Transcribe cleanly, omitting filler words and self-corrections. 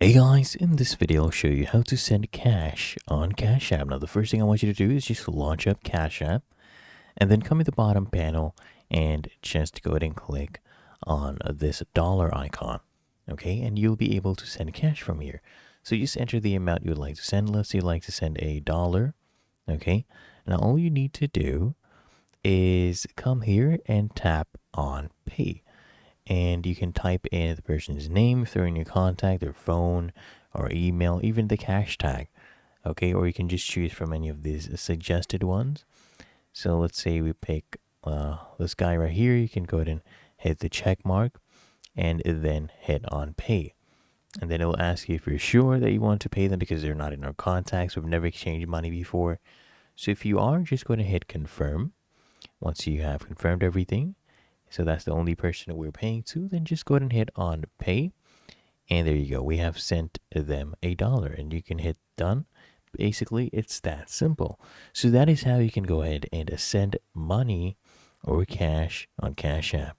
Hey guys, in this video I'll show you how to send cash on Cash App. Now the first thing I want you to do is just launch up Cash App and then come in the bottom panel and just go ahead and click on this dollar icon. Okay, and you'll be able to send cash from here. So just enter the amount you would like to send. Let's say you'd like to send $1. Okay, now all you need to do is come here and tap on pay, and you can type in the person's name if they're in your contact, their phone or email, even the cash tag. Okay, or you can just choose from any of these suggested ones. So let's say we pick this guy right here. You can go ahead and hit the check mark and then hit on pay. And then it will ask you if you're sure that you want to pay them because they're not in our contacts. We've never exchanged money before. So if you are, just go ahead and hit confirm. Once you have confirmed everything, so that's the only person that we're paying to, then just go ahead and hit on pay. And there you go. We have sent them $1 and you can hit done. Basically, it's that simple. So that is how you can go ahead and send money or cash on Cash App.